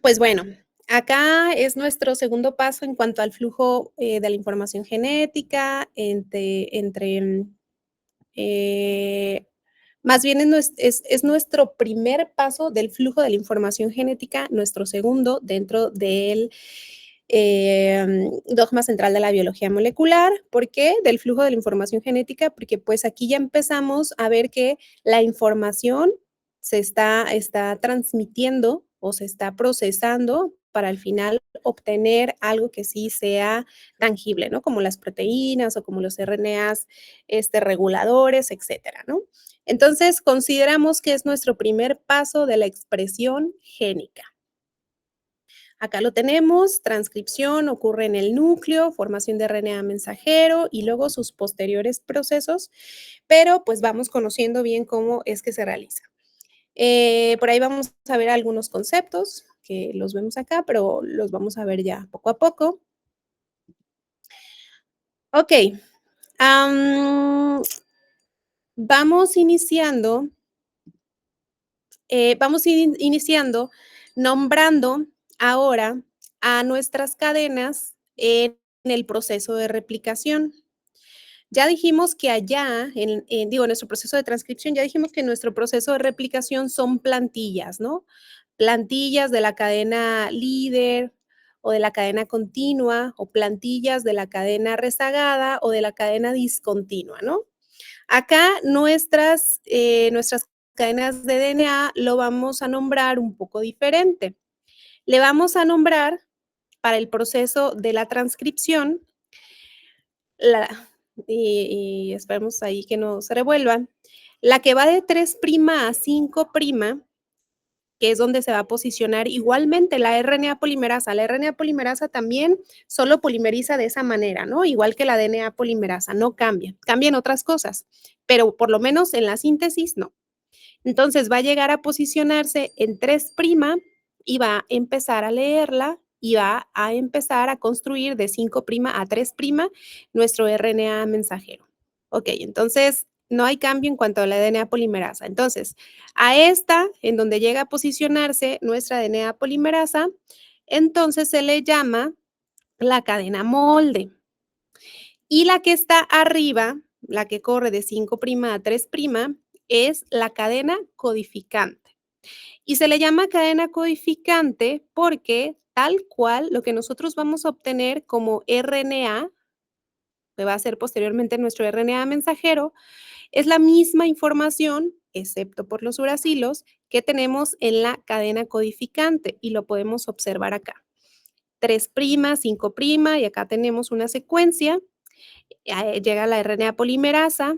Pues bueno, acá es nuestro segundo paso en cuanto al flujo, de la información genética eh, más bien es nuestro primer paso del flujo de la información genética, nuestro segundo dentro del, dogma central de la biología molecular. ¿Por qué? Del flujo de la información genética, porque, pues, aquí ya empezamos a ver que la información se está transmitiendo o se está procesando para al final obtener algo que sí sea tangible, ¿no? Como las proteínas o como los RNAs, reguladores, etcétera, ¿no? Entonces, consideramos que es nuestro primer paso de la expresión génica. Acá lo tenemos, transcripción ocurre en el núcleo, formación de RNA mensajero y luego sus posteriores procesos, pero pues vamos conociendo bien cómo es que se realiza. Por ahí vamos a ver algunos conceptos que los vemos acá, pero los vamos a ver ya poco a poco. Ok, am, vamos iniciando iniciando nombrando ahora a nuestras cadenas en el proceso de replicación. Ya dijimos que allá, en nuestro proceso de transcripción, ya dijimos que nuestro proceso de replicación son plantillas, ¿no? Plantillas de la cadena líder o de la cadena continua o plantillas de la cadena rezagada o de la cadena discontinua, ¿no? Acá nuestras cadenas de DNA lo vamos a nombrar un poco diferente. Le vamos a nombrar para el proceso de la transcripción, la, y esperemos ahí que no se revuelvan, la que va de 3' a 5', que es donde se va a posicionar igualmente la RNA polimerasa. La RNA polimerasa también solo polimeriza de esa manera, ¿no? Igual que la DNA polimerasa, no cambia, cambian otras cosas, pero por lo menos en la síntesis no. Entonces va a llegar a posicionarse en 3' y va a empezar a leerla y va a empezar a construir de 5' a 3' nuestro RNA mensajero. Ok, entonces no hay cambio en cuanto a la DNA polimerasa. Entonces, a esta, en donde llega a posicionarse nuestra DNA polimerasa, entonces se le llama la cadena molde. Y la que está arriba, la que corre de 5' a 3', es la cadena codificante. Y se le llama cadena codificante porque tal cual lo que nosotros vamos a obtener como RNA, que va a ser posteriormente nuestro RNA mensajero, es la misma información, excepto por los uracilos, que tenemos en la cadena codificante y lo podemos observar acá. 3', 5' y acá tenemos una secuencia, llega la RNA polimerasa,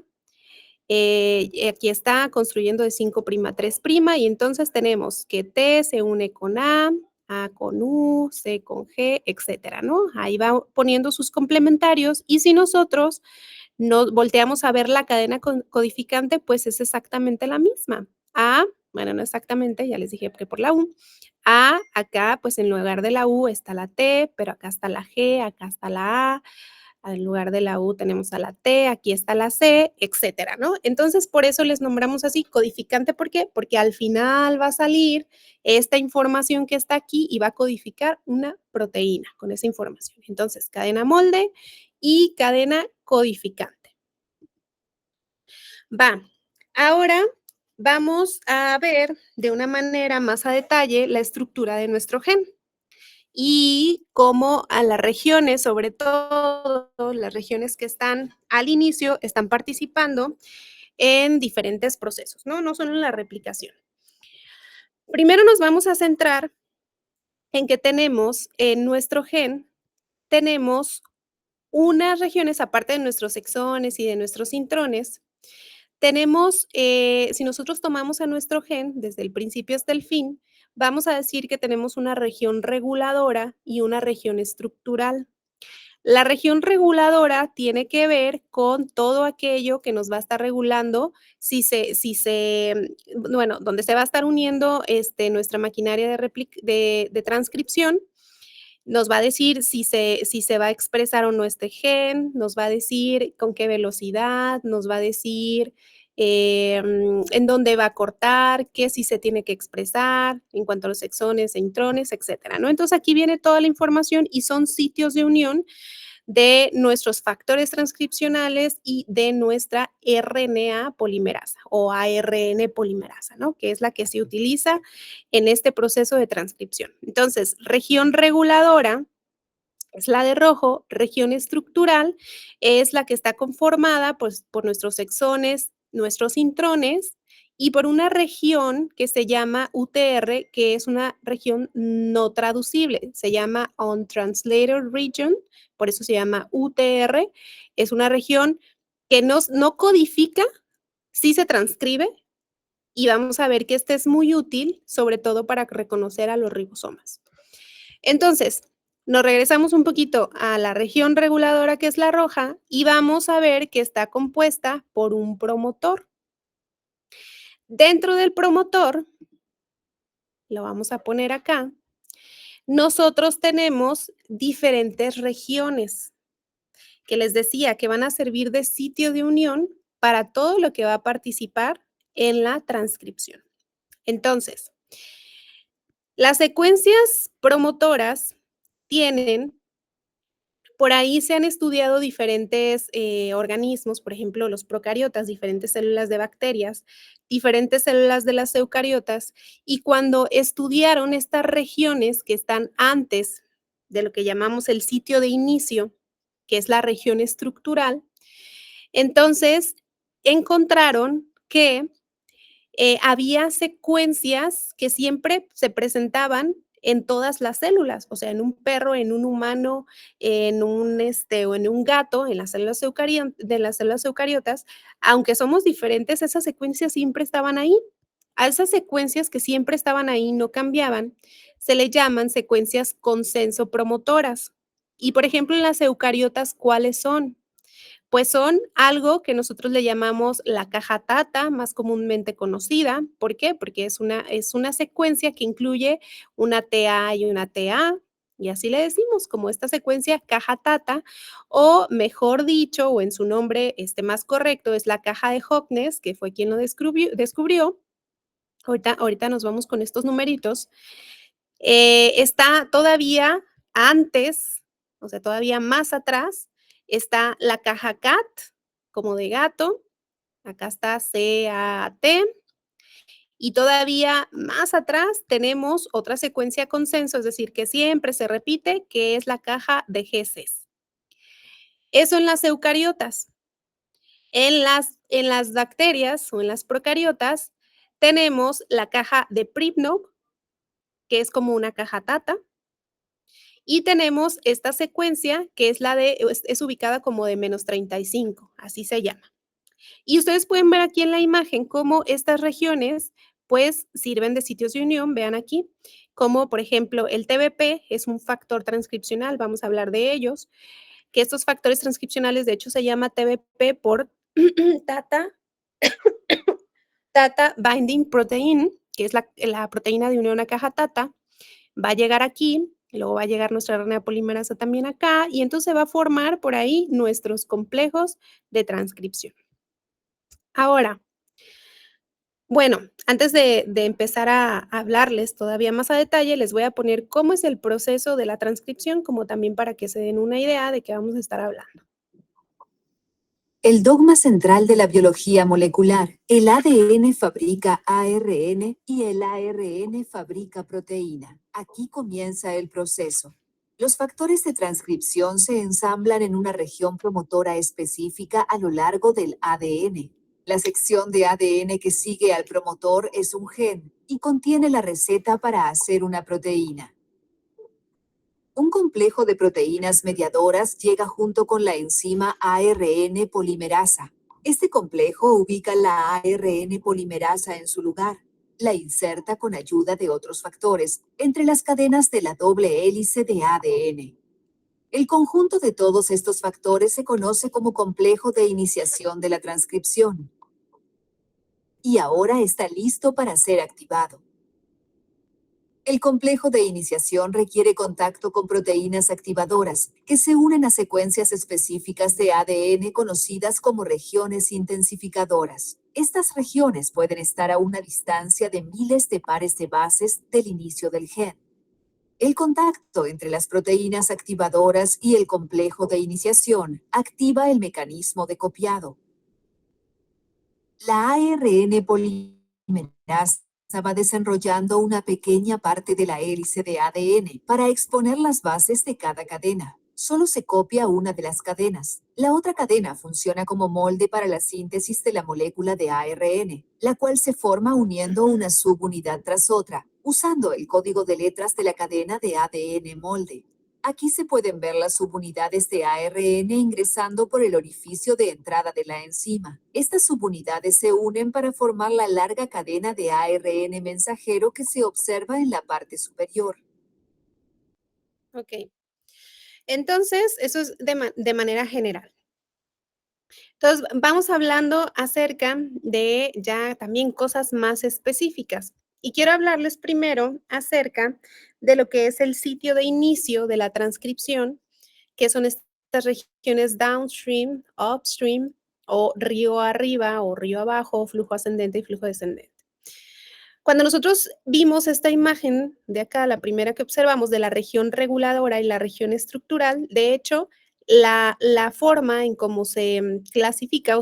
aquí está construyendo de 5' a 3' y entonces tenemos que T se une con A con U, C con G, etcétera, ¿no? Ahí va poniendo sus complementarios y si nosotros nos volteamos a ver la cadena codificante, pues es exactamente la misma. A, bueno, no exactamente, ya les dije que por la U. A, acá, pues en lugar de la U está la T, pero acá está la G, acá está la A, en lugar de la U tenemos a la T, aquí está la C, etcétera, ¿no? Entonces, por eso les nombramos así codificante, ¿por qué? Porque al final va a salir esta información que está aquí y va a codificar una proteína con esa información. Entonces, cadena molde y cadena codificante. Va, ahora vamos a ver de una manera más a detalle la estructura de nuestro gen y cómo a las regiones, sobre todo las regiones que están al inicio, están participando en diferentes procesos, ¿no? No solo en la replicación. Primero nos vamos a centrar en que tenemos en nuestro gen, tenemos unas regiones, aparte de nuestros exones y de nuestros intrones, tenemos, si nosotros tomamos a nuestro gen desde el principio hasta el fin, vamos a decir que tenemos una región reguladora y una región estructural. La región reguladora tiene que ver con todo aquello que nos va a estar regulando bueno, donde se va a estar uniendo nuestra maquinaria de transcripción, nos va a decir si se va a expresar o no este gen, nos va a decir con qué velocidad, nos va a decir en dónde va a cortar, qué sí se tiene que expresar en cuanto a los exones e intrones, etcétera, ¿no? Entonces, aquí viene toda la información y son sitios de unión de nuestros factores transcripcionales y de nuestra RNA polimerasa o ARN polimerasa, ¿no? Que es la que se utiliza en este proceso de transcripción. Entonces, región reguladora es la de rojo, región estructural es la que está conformada pues, por nuestros exones, nuestros intrones y por una región que se llama UTR, que es una región no traducible, se llama Untranslated Region, por eso se llama UTR, es una región que no codifica, sí se transcribe y vamos a ver que este es muy útil, sobre todo para reconocer a los ribosomas. Entonces, nos regresamos un poquito a la región reguladora, que es la roja, y vamos a ver que está compuesta por un promotor. Dentro del promotor, lo vamos a poner acá, nosotros tenemos diferentes regiones que les decía que van a servir de sitio de unión para todo lo que va a participar en la transcripción. Entonces, las secuencias promotoras tienen, por ahí se han estudiado diferentes organismos, por ejemplo, los procariotas, diferentes células de bacterias, diferentes células de las eucariotas, y cuando estudiaron estas regiones que están antes de lo que llamamos el sitio de inicio, que es la región estructural, entonces encontraron que había secuencias que siempre se presentaban en todas las células, o sea, en un perro, en un humano, en o en un gato, en las células de las células eucariotas, aunque somos diferentes, esas secuencias siempre estaban ahí. A esas secuencias que siempre estaban ahí, no cambiaban, se le llaman secuencias consenso promotoras. Y, por ejemplo, en las eucariotas, ¿cuáles son? Pues son algo que nosotros le llamamos la caja Tata, más comúnmente conocida. ¿Por qué? Porque es una secuencia que incluye una TA y una TA, y así le decimos, como esta secuencia caja Tata, o mejor dicho, o en su nombre más correcto, es la caja de Hockness, que fue quien lo descubrió. Ahorita nos vamos con estos numeritos. Está todavía antes, o sea, todavía más atrás, está la caja CAT, como de gato. Acá está CAT. Y todavía más atrás tenemos otra secuencia consenso, es decir, que siempre se repite, que es la caja de GCs. Eso en las eucariotas. En las bacterias o en las procariotas tenemos la caja de Pribnov, que es como una caja Tata. Y tenemos esta secuencia que es ubicada como de -35, así se llama. Y ustedes pueden ver aquí en la imagen cómo estas regiones pues sirven de sitios de unión, vean aquí, como por ejemplo el TBP es un factor transcripcional, vamos a hablar de ellos, que estos factores transcripcionales de hecho se llama TBP por Tata Binding Protein, que es la proteína de unión a caja Tata, va a llegar aquí, luego va a llegar nuestra RNA polimerasa también acá, y entonces va a formar por ahí nuestros complejos de transcripción. Ahora, bueno, antes de empezar a hablarles todavía más a detalle, les voy a poner cómo es el proceso de la transcripción, como también para que se den una idea de qué vamos a estar hablando. El dogma central de la biología molecular: el ADN fabrica ARN y el ARN fabrica proteína. Aquí comienza el proceso. Los factores de transcripción se ensamblan en una región promotora específica a lo largo del ADN. La sección de ADN que sigue al promotor es un gen y contiene la receta para hacer una proteína. Un complejo de proteínas mediadoras llega junto con la enzima ARN polimerasa. Este complejo ubica la ARN polimerasa en su lugar. La inserta con ayuda de otros factores entre las cadenas de la doble hélice de ADN. El conjunto de todos estos factores se conoce como complejo de iniciación de la transcripción. Y ahora está listo para ser activado. El complejo de iniciación requiere contacto con proteínas activadoras que se unen a secuencias específicas de ADN conocidas como regiones intensificadoras. Estas regiones pueden estar a una distancia de miles de pares de bases del inicio del gen. El contacto entre las proteínas activadoras y el complejo de iniciación activa el mecanismo de copiado. La ARN polimerasa va desenrollando una pequeña parte de la hélice de ADN para exponer las bases de cada cadena. Solo se copia una de las cadenas. La otra cadena funciona como molde para la síntesis de la molécula de ARN, la cual se forma uniendo una subunidad tras otra, usando el código de letras de la cadena de ADN molde. Aquí se pueden ver las subunidades de ARN ingresando por el orificio de entrada de la enzima. Estas subunidades se unen para formar la larga cadena de ARN mensajero que se observa en la parte superior. Ok. Entonces, eso es de manera general. Entonces, vamos hablando acerca de ya también cosas más específicas. Y quiero hablarles primero acerca de lo que es el sitio de inicio de la transcripción, que son estas regiones downstream, upstream, o río arriba o río abajo, flujo ascendente y flujo descendente. Cuando nosotros vimos esta imagen de acá, la primera que observamos de la región reguladora y la región estructural, de hecho, la forma en cómo se clasifica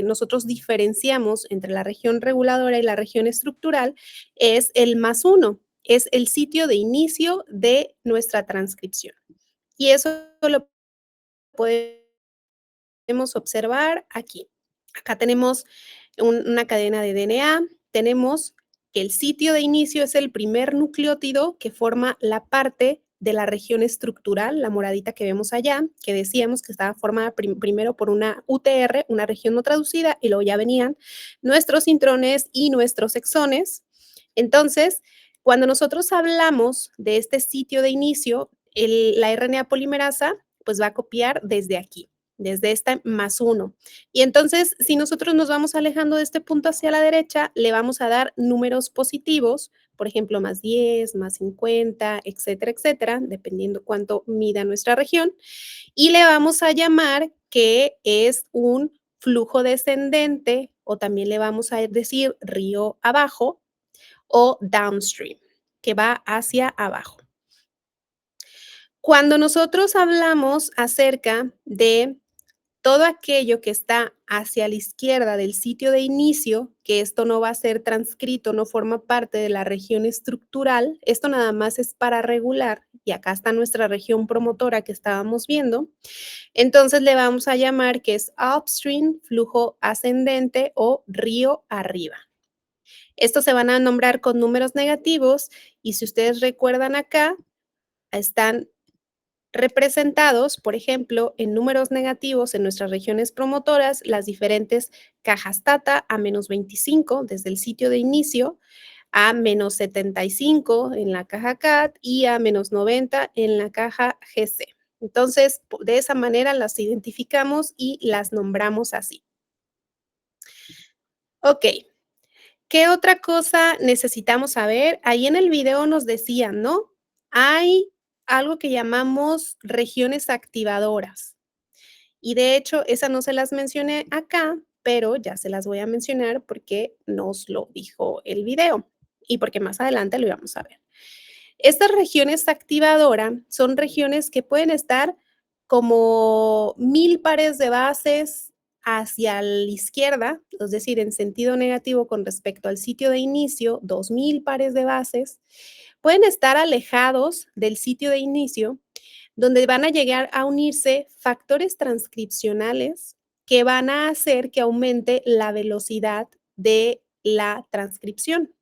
nosotros diferenciamos entre la región reguladora y la región estructural es el +1, es el sitio de inicio de nuestra transcripción. Y eso lo podemos observar aquí. Acá tenemos una cadena de DNA, tenemos que el sitio de inicio es el primer nucleótido que forma la parte de la región estructural, la moradita que vemos allá, que decíamos que estaba formada primero por una UTR, una región no traducida, y luego ya venían nuestros intrones y nuestros exones. Entonces, cuando nosotros hablamos de este sitio de inicio, la RNA polimerasa pues va a copiar desde aquí, desde este +1. Y entonces, si nosotros nos vamos alejando de este punto hacia la derecha, le vamos a dar números positivos, por ejemplo, +10, +50, etcétera, etcétera, dependiendo cuánto mida nuestra región. Y le vamos a llamar que es un flujo descendente, o también le vamos a decir río abajo o downstream, que va hacia abajo. Cuando nosotros hablamos acerca de todo aquello que está hacia la izquierda del sitio de inicio, que esto no va a ser transcrito, no forma parte de la región estructural, esto nada más es para regular, y acá está nuestra región promotora que estábamos viendo, entonces le vamos a llamar que es upstream, flujo ascendente o río arriba. Estos se van a nombrar con números negativos y si ustedes recuerdan acá, están representados, por ejemplo, en números negativos en nuestras regiones promotoras, las diferentes cajas TATA a -25 desde el sitio de inicio, a -75 en la caja CAT y a -90 en la caja GC. Entonces, de esa manera las identificamos y las nombramos así. Ok, ¿qué otra cosa necesitamos saber? Ahí en el video nos decían, ¿no? Hay algo que llamamos regiones activadoras. Y de hecho, esas no se las mencioné acá, pero ya se las voy a mencionar porque nos lo dijo el video y porque más adelante lo íbamos a ver. Estas regiones activadoras son regiones que pueden estar como 1000 pares de bases hacia la izquierda, es decir, en sentido negativo con respecto al sitio de inicio, 2000 pares de bases. Pueden estar alejados del sitio de inicio, donde van a llegar a unirse factores transcripcionales que van a hacer que aumente la velocidad de la transcripción.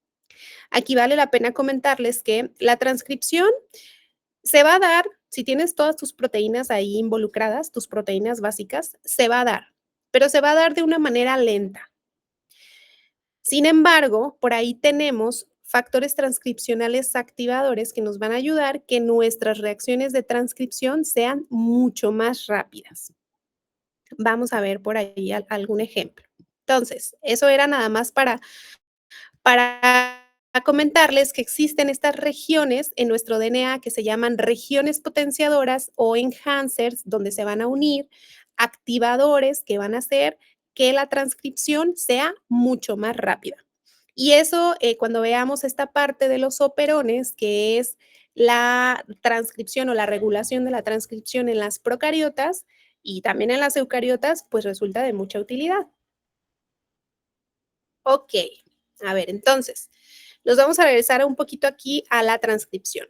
Aquí vale la pena comentarles que la transcripción se va a dar, si tienes todas tus proteínas ahí involucradas, tus proteínas básicas, se va a dar, pero se va a dar de una manera lenta. Sin embargo, por ahí tenemos factores transcripcionales activadores que nos van a ayudar que nuestras reacciones de transcripción sean mucho más rápidas. Vamos a ver por ahí algún ejemplo. Entonces, eso era nada más para comentarles que existen estas regiones en nuestro DNA que se llaman regiones potenciadoras o enhancers, donde se van a unir activadores que van a hacer que la transcripción sea mucho más rápida. Y eso, cuando veamos esta parte de los operones, que es la transcripción o la regulación de la transcripción en las procariotas y también en las eucariotas, pues resulta de mucha utilidad. Ok, a ver, entonces, nos vamos a regresar un poquito aquí a la transcripción.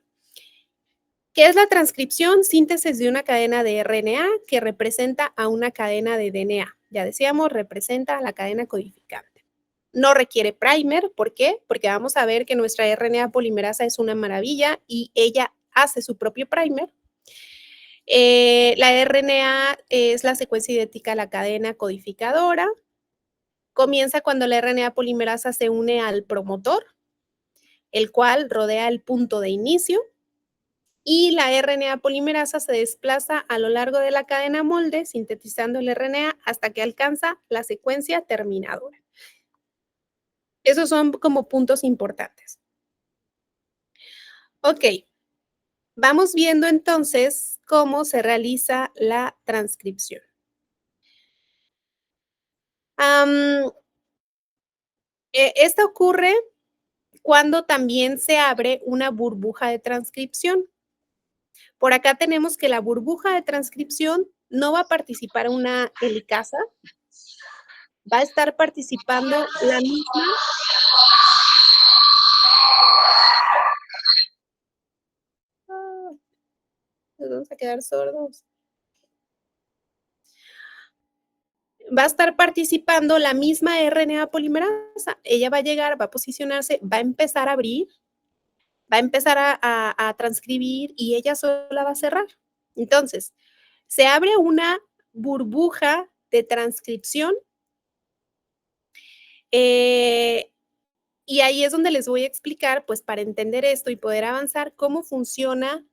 ¿Qué es la transcripción? Síntesis de una cadena de RNA que representa a una cadena de DNA. Ya decíamos, representa a la cadena codificante. No requiere primer, ¿por qué? Porque vamos a ver que nuestra RNA polimerasa es una maravilla y ella hace su propio primer. La RNA es la secuencia idéntica a la cadena codificadora. Comienza cuando la RNA polimerasa se une al promotor, el cual rodea el punto de inicio, y la RNA polimerasa se desplaza a lo largo de la cadena molde, sintetizando el RNA hasta que alcanza la secuencia terminadora. Esos son como puntos importantes. Ok, vamos viendo entonces cómo se realiza la transcripción. Esto ocurre cuando también se abre una burbuja de transcripción. Por acá tenemos que la burbuja de transcripción no va a participar una helicasa, va a estar participando la misma. Nos vamos a quedar sordos. Va a estar participando la misma RNA polimerasa. Ella va a llegar, va a posicionarse, va a empezar a abrir, va a empezar a transcribir y ella sola va a cerrar. Entonces, se abre una burbuja de transcripción y ahí es donde les voy a explicar, pues para entender esto y poder avanzar, cómo funciona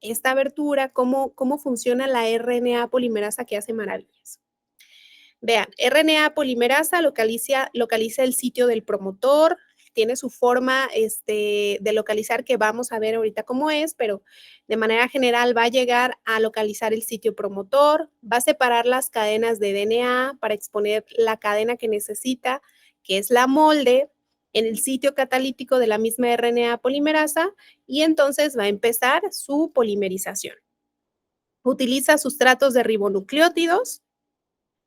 esta abertura, cómo funciona la RNA polimerasa que hace maravillas. Vean, RNA polimerasa localiza el sitio del promotor, tiene su forma de localizar que vamos a ver ahorita cómo es, pero de manera general va a llegar a localizar el sitio promotor, va a separar las cadenas de DNA para exponer la cadena que necesita, que es la molde, en el sitio catalítico de la misma RNA polimerasa y entonces va a empezar su polimerización. Utiliza sustratos de ribonucleótidos.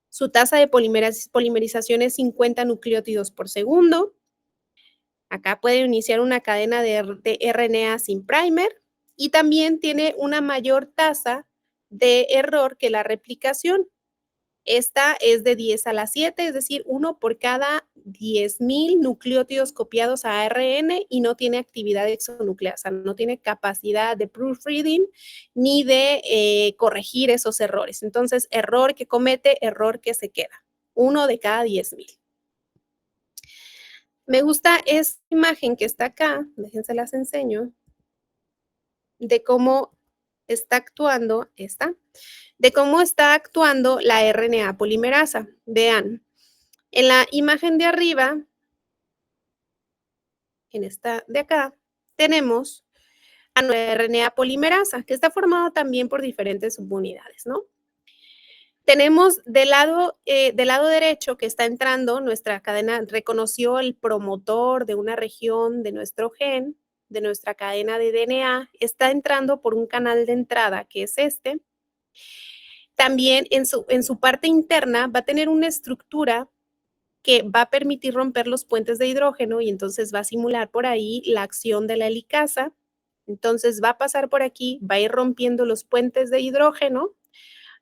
Su tasa de polimerización es 50 nucleótidos por segundo. Acá puede iniciar una cadena de RNA sin primer y también tiene una mayor tasa de error que la replicación. Esta es de 10 a la 7, es decir, 1 por cada 10,000 nucleótidos copiados a ARN y no tiene actividad exonucleasa, no tiene capacidad de proofreading ni de corregir esos errores. Entonces, error que comete, error que se queda. 1 de cada 10,000. Me gusta esta imagen que está acá, déjense las enseño, de cómo está actuando la RNA polimerasa. Vean, en la imagen de arriba, en esta de acá, tenemos a nuestra RNA polimerasa, que está formado también por diferentes subunidades, ¿no? Tenemos del lado derecho que está entrando nuestra cadena, reconoció el promotor de una región de nuestro gen, de nuestra cadena de DNA, está entrando por un canal de entrada que es este. También en su parte interna va a tener una estructura que va a permitir romper los puentes de hidrógeno y entonces va a simular por ahí la acción de la helicasa. Entonces va a pasar por aquí, va a ir rompiendo los puentes de hidrógeno,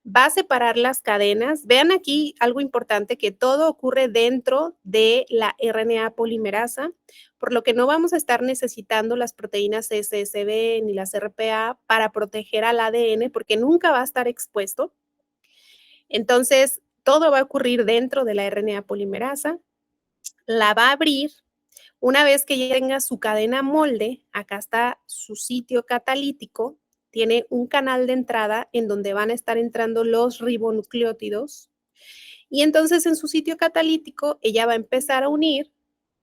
va a separar las cadenas. Vean aquí algo importante, que todo ocurre dentro de la RNA polimerasa, por lo que no vamos a estar necesitando las proteínas SSB ni las RPA para proteger al ADN, porque nunca va a estar expuesto. Entonces, todo va a ocurrir dentro de la RNA polimerasa. La va a abrir. Una vez que ya tenga su cadena molde, acá está su sitio catalítico, tiene un canal de entrada en donde van a estar entrando los ribonucleótidos y entonces en su sitio catalítico ella va a empezar a unir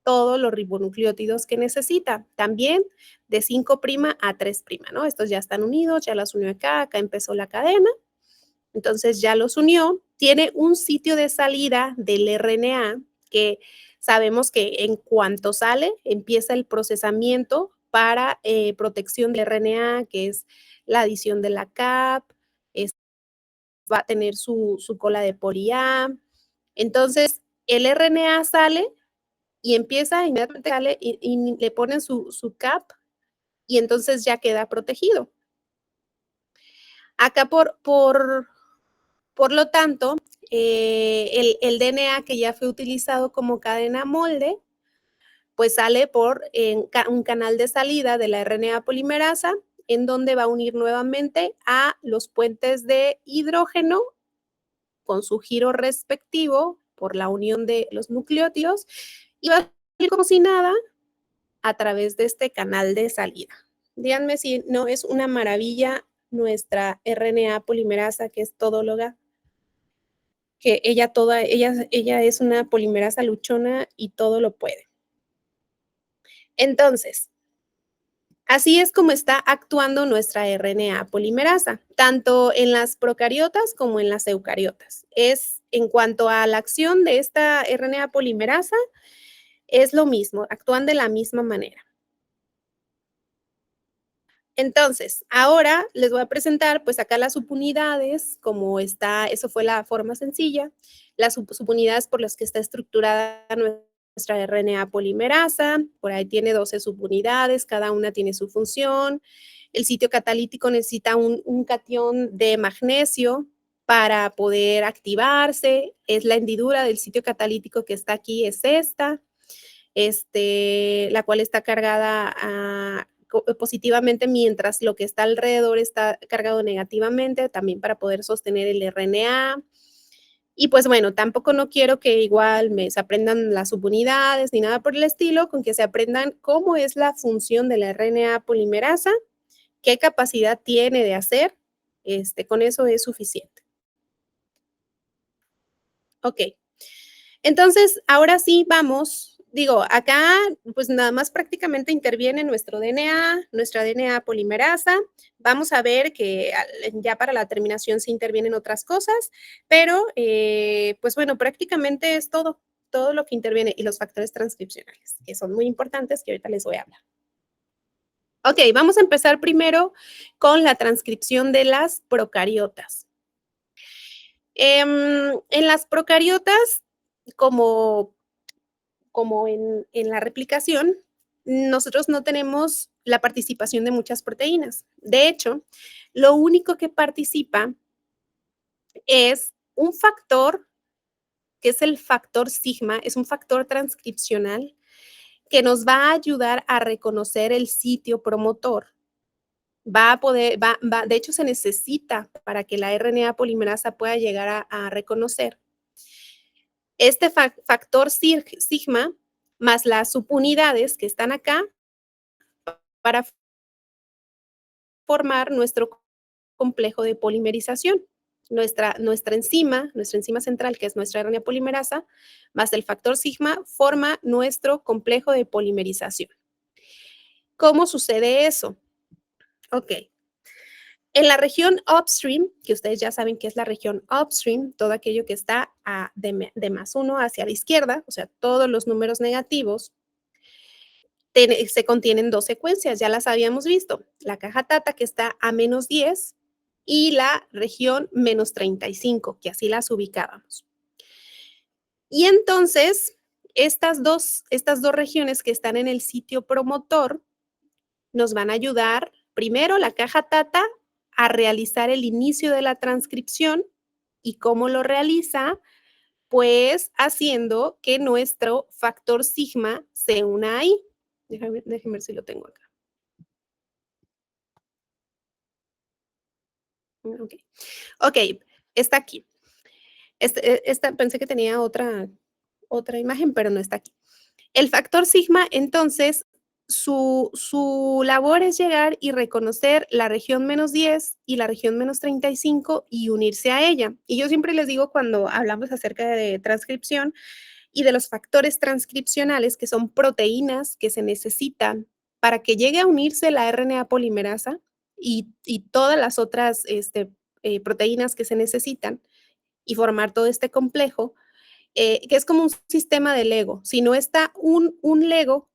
todos los ribonucleótidos que necesita. También de 5' a 3', ¿no? Estos ya están unidos, ya los unió acá empezó la cadena. Entonces ya los unió. Tiene un sitio de salida del RNA que sabemos que en cuanto sale, empieza el procesamiento para protección del RNA, que es la adición de la cap, va a tener su cola de poli A. Entonces, el RNA sale y empieza, inmediatamente sale y le ponen su cap y entonces ya queda protegido. Acá por lo tanto, el DNA que ya fue utilizado como cadena molde, pues sale por un canal de salida de la RNA polimerasa, en donde va a unir nuevamente a los puentes de hidrógeno con su giro respectivo por la unión de los nucleótidos y va a salir como si nada a través de este canal de salida. Díganme si no es una maravilla nuestra RNA polimerasa que es todóloga, que ella es una polimerasa luchona y todo lo puede. Entonces, así es como está actuando nuestra RNA polimerasa, tanto en las procariotas como en las eucariotas. Es en cuanto a la acción de esta RNA polimerasa, es lo mismo, actúan de la misma manera. Entonces, ahora les voy a presentar, pues acá las subunidades, como está, eso fue la forma sencilla, las subunidades por las que está estructurada nuestra RNA polimerasa, por ahí tiene 12 subunidades, cada una tiene su función. El sitio catalítico necesita un catión de magnesio para poder activarse, es la hendidura del sitio catalítico que está aquí, es esta, la cual está cargada positivamente, mientras lo que está alrededor está cargado negativamente, también para poder sostener el RNA. Y pues bueno, tampoco no quiero que igual se aprendan las subunidades ni nada por el estilo, con que se aprendan cómo es la función de la RNA polimerasa, qué capacidad tiene de hacer, con eso es suficiente. Ok, entonces ahora sí vamos, digo, acá pues nada más prácticamente interviene nuestro DNA, nuestra DNA polimerasa. Vamos a ver que ya para la terminación sí intervienen otras cosas, pero pues bueno, prácticamente es todo lo que interviene y los factores transcripcionales, que son muy importantes, que ahorita les voy a hablar. Ok, vamos a empezar primero con la transcripción de las procariotas. En las procariotas, como en la replicación, nosotros no tenemos la participación de muchas proteínas. De hecho, lo único que participa es un factor, que es el factor sigma, es un factor transcripcional que nos va a ayudar a reconocer el sitio promotor. De hecho, se necesita para que la RNA polimerasa pueda llegar a reconocer. Este factor sigma más las subunidades que están acá para formar nuestro complejo de polimerización. Nuestra enzima central, que es nuestra RNA polimerasa, más el factor sigma, forma nuestro complejo de polimerización. ¿Cómo sucede eso? Ok. En la región upstream, que ustedes ya saben que es la región upstream, todo aquello que está de más 1 hacia la izquierda, o sea, todos los números negativos, se contienen dos secuencias, ya las habíamos visto. La caja tata, que está a menos 10, y la región menos 35, que así las ubicábamos. Y entonces, estas dos regiones que están en el sitio promotor nos van a ayudar, primero, la caja tata a realizar el inicio de la transcripción. ¿Y cómo lo realiza? Pues haciendo que nuestro factor sigma se una ahí. Déjenme ver si lo tengo acá. Ok, está aquí. Pensé que tenía otra imagen, pero no está aquí. El factor sigma, entonces, su labor es llegar y reconocer la región menos 10 y la región menos 35 y unirse a ella. Y yo siempre les digo cuando hablamos acerca de transcripción, y de los factores transcripcionales, que son proteínas que se necesitan para que llegue a unirse la RNA polimerasa y todas las otras proteínas que se necesitan y formar todo este complejo, que es como un sistema de Lego. Si no está un Lego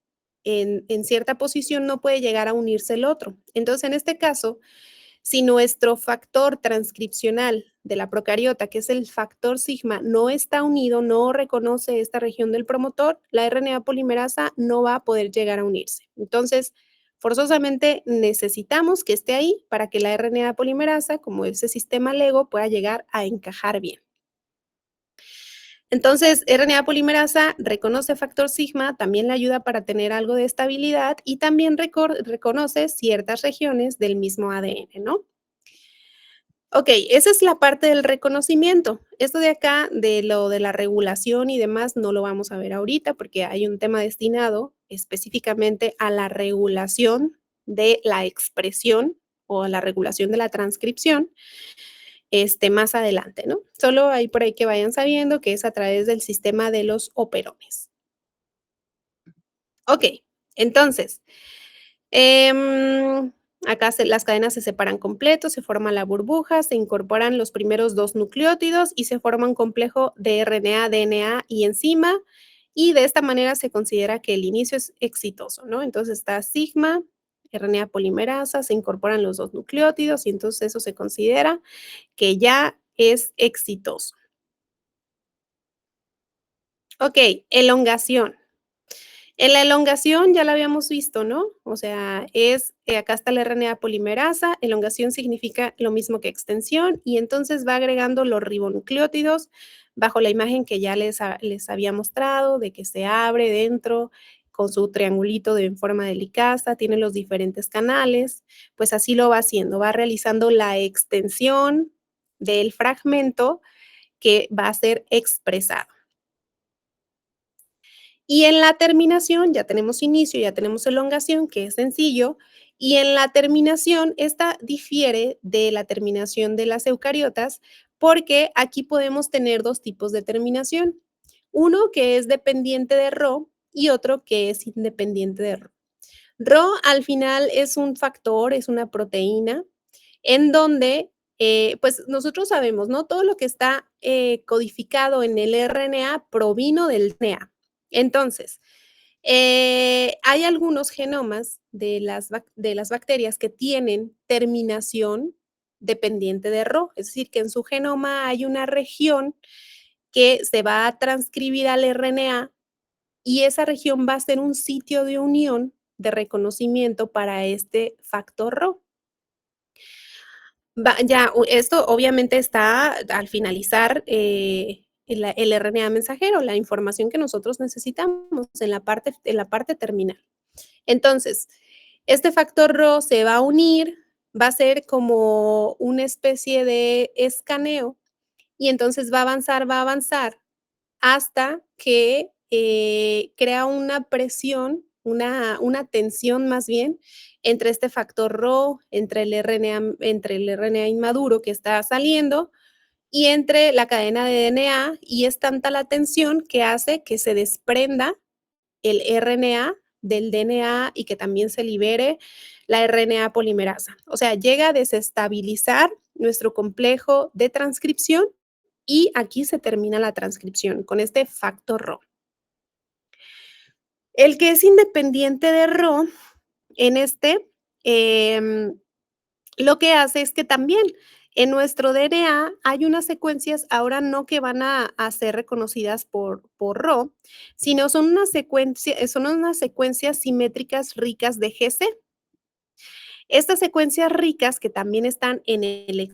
en cierta posición, no puede llegar a unirse el otro. Entonces, en este caso, si nuestro factor transcripcional de la procariota, que es el factor sigma, no está unido, no reconoce esta región del promotor, la RNA polimerasa no va a poder llegar a unirse. Entonces, forzosamente necesitamos que esté ahí para que la RNA polimerasa, como ese sistema Lego, pueda llegar a encajar bien. Entonces, RNA polimerasa reconoce factor sigma, también le ayuda para tener algo de estabilidad y también reconoce ciertas regiones del mismo ADN, ¿no? Ok, esa es la parte del reconocimiento. Esto de acá, de lo de la regulación y demás, no lo vamos a ver ahorita porque hay un tema destinado específicamente a la regulación de la expresión o a la regulación de la transcripción más adelante, ¿no? Solo hay por ahí que vayan sabiendo que es a través del sistema de los operones. Ok, entonces, Em, acá las cadenas se separan completos, se forma la burbuja, se incorporan los primeros 2 nucleótidos y se forma un complejo de RNA, DNA y enzima, y de esta manera se considera que el inicio es exitoso, ¿no? Entonces está sigma, RNA polimerasa, se incorporan los 2 nucleótidos y entonces eso se considera que ya es exitoso. Ok, elongación. En la elongación ya la habíamos visto, ¿no? O sea, acá está la RNA polimerasa, elongación significa lo mismo que extensión, y entonces va agregando los ribonucleótidos bajo la imagen que ya les había mostrado, de que se abre dentro con su triangulito de en forma de licasa, tiene los diferentes canales, pues así lo va haciendo, va realizando la extensión del fragmento que va a ser expresado. Y en la terminación ya tenemos inicio, ya tenemos elongación, que es sencillo, y en la terminación, esta difiere de la terminación de las eucariotas, porque aquí podemos tener 2 tipos de terminación. Uno que es dependiente de Rho y otro que es independiente de Rho. Rho al final es un factor, es una proteína, en donde, pues nosotros sabemos, ¿no? Todo lo que está codificado en el RNA provino del DNA. Entonces, hay algunos genomas de las bacterias que tienen terminación dependiente de Rho, es decir, que en su genoma hay una región que se va a transcribir al RNA y esa región va a ser un sitio de unión de reconocimiento para este factor Rho. Esto obviamente está al finalizar el RNA mensajero, la información que nosotros necesitamos en la parte terminal. Entonces, este factor Rho se va a unir, va a ser como una especie de escaneo y entonces va a avanzar hasta que crea una presión, una tensión más bien entre este factor Rho, entre el RNA inmaduro que está saliendo y entre la cadena de DNA, y es tanta la tensión que hace que se desprenda el RNA del DNA y que también se libere la RNA polimerasa. O sea, llega a desestabilizar nuestro complejo de transcripción y aquí se termina la transcripción con este factor Rho. El que es independiente de Rho, en lo que hace es que también en nuestro DNA hay unas secuencias, ahora no que van a ser reconocidas por Rho, sino son unas secuencias simétricas ricas de GC. Estas secuencias ricas que también están en el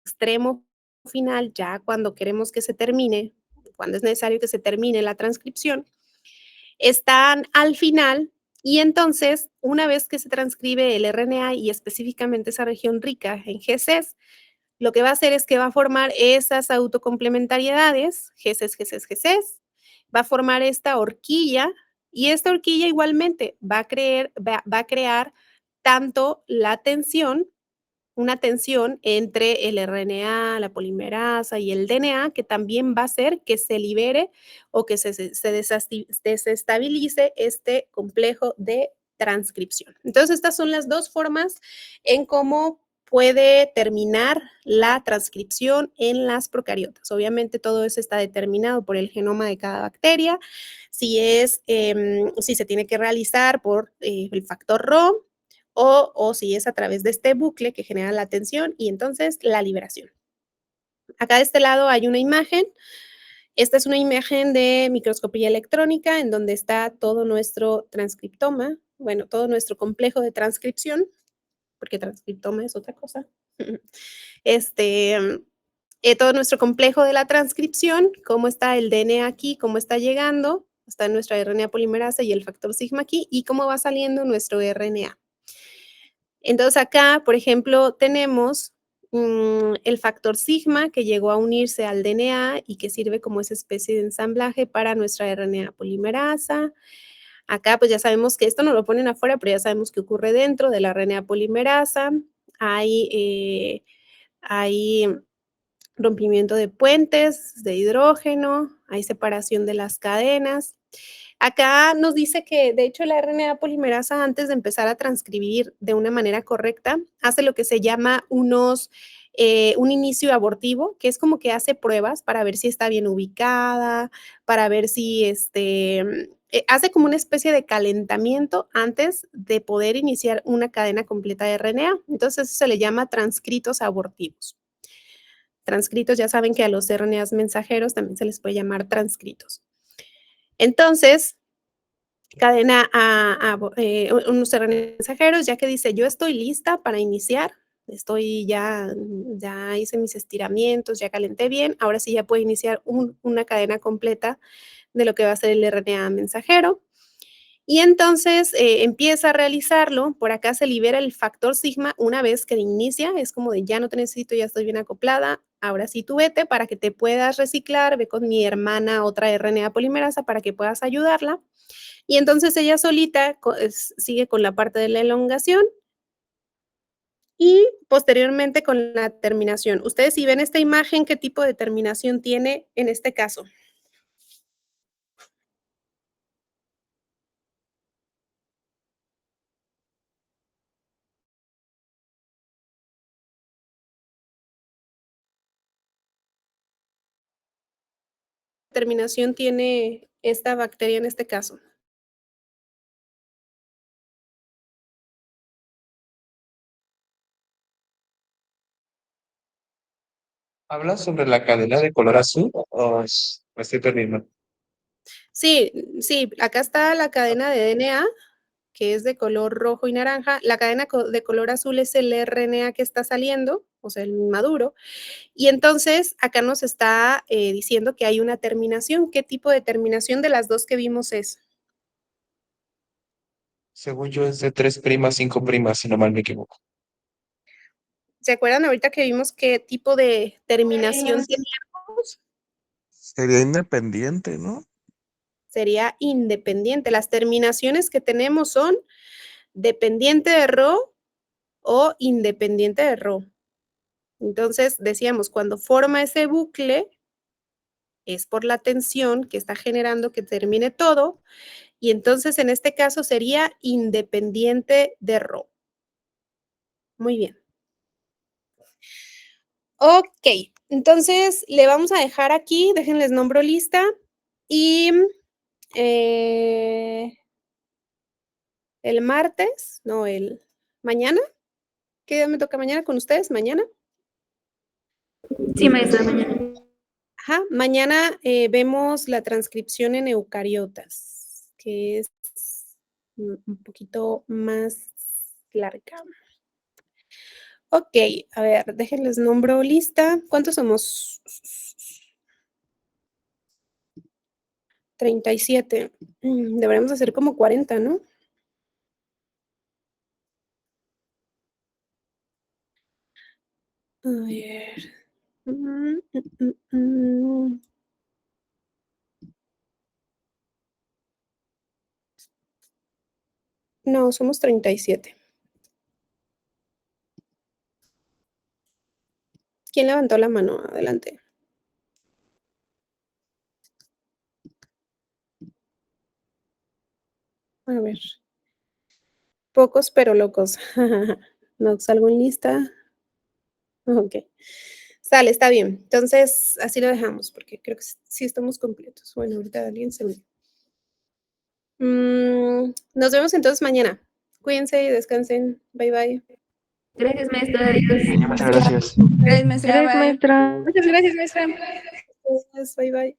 extremo final, ya cuando queremos que se termine, cuando es necesario que se termine la transcripción, están al final y entonces, una vez que se transcribe el RNA y específicamente esa región rica en GCs, lo que va a hacer es que va a formar esas autocomplementariedades, GCs, GCs, GCs, va a formar esta horquilla y esta horquilla igualmente va a crear tanto la tensión una tensión entre el RNA, la polimerasa y el DNA, que también va a hacer que se libere o que se desestabilice este complejo de transcripción. Entonces, estas son las dos formas en cómo puede terminar la transcripción en las procariotas. Obviamente todo eso está determinado por el genoma de cada bacteria, si se tiene que realizar por el factor Rho o si es a través de este bucle que genera la tensión y entonces la liberación. Acá de este lado hay una imagen. Esta es una imagen de microscopía electrónica en donde está todo nuestro transcriptoma, bueno, todo nuestro complejo de transcripción, porque transcriptoma es otra cosa. Este, todo nuestro complejo de la transcripción, cómo está el DNA aquí, cómo está llegando, está nuestra RNA polimerasa y el factor sigma aquí, y cómo va saliendo nuestro RNA. Entonces acá, por ejemplo, tenemos el factor sigma que llegó a unirse al DNA y que sirve como esa especie de ensamblaje para nuestra RNA polimerasa. Acá pues ya sabemos que esto no lo ponen afuera, pero ya sabemos que ocurre dentro de la RNA polimerasa. Hay rompimiento de puentes de hidrógeno, hay separación de las cadenas. Acá nos dice que, de hecho, la RNA polimerasa, antes de empezar a transcribir de una manera correcta, hace lo que se llama un inicio abortivo, que es como que hace pruebas para ver si está bien ubicada, para ver si hace como una especie de calentamiento antes de poder iniciar una cadena completa de RNA. Entonces, eso se le llama transcritos abortivos. Transcritos, ya saben que a los RNAs mensajeros también se les puede llamar transcritos. Entonces, cadena unos RNA mensajeros, ya que dice, yo estoy lista para iniciar, ya hice mis estiramientos, ya calenté bien, ahora sí ya puedo iniciar una cadena completa de lo que va a ser el RNA mensajero. Y entonces empieza a realizarlo, por acá se libera el factor sigma una vez que inicia, es como de ya no te necesito, ya estoy bien acoplada, ahora sí tú vete para que te puedas reciclar, ve con mi hermana otra RNA polimerasa para que puedas ayudarla. Y entonces ella solita sigue con la parte de la elongación y posteriormente con la terminación. Ustedes si ven esta imagen, ¿qué tipo de terminación tiene en este caso? ¿Qué terminación tiene esta bacteria en este caso? ¿Hablas sobre la cadena de color azul o me estoy perdiendo? Sí, sí, acá está la cadena de DNA, que es de color rojo y naranja. La cadena de color azul es el RNA que está saliendo, o sea, el maduro. Y entonces acá nos está diciendo que hay una terminación. ¿Qué tipo de terminación de las dos que vimos es? Según yo es de 3', 5', si no mal me equivoco. ¿Se acuerdan ahorita que vimos qué tipo de terminación teníamos? Sería independiente, ¿no? Sería independiente. Las terminaciones que tenemos son dependiente de Rho o independiente de Rho. Entonces, decíamos, cuando forma ese bucle, es por la tensión que está generando que termine todo, y entonces en este caso sería independiente de Rho. Muy bien. Ok, entonces le vamos a dejar aquí, déjenles nombro lista, y el martes, no, mañana, ¿qué día me toca mañana con ustedes? ¿Mañana? Sí, maestra, mañana. Ajá, mañana vemos la transcripción en eucariotas, que es un poquito más larga. Ok, a ver, déjenles nombro lista. ¿Cuántos somos? 37. Deberíamos hacer como 40, ¿no? A ver. No, somos 37. ¿Quién levantó la mano? Adelante. A ver. Pocos pero locos. ¿No salgo en lista? Ok. Sale, está bien. Entonces, así lo dejamos, porque creo que sí estamos completos. Bueno, ahorita alguien se une. Nos vemos entonces mañana. Cuídense y descansen. Bye, bye. Gracias, maestra. Adiós. Muchas gracias. Gracias, maestra. Gracias, Bye. maestra. Muchas gracias, maestra. Bye, bye.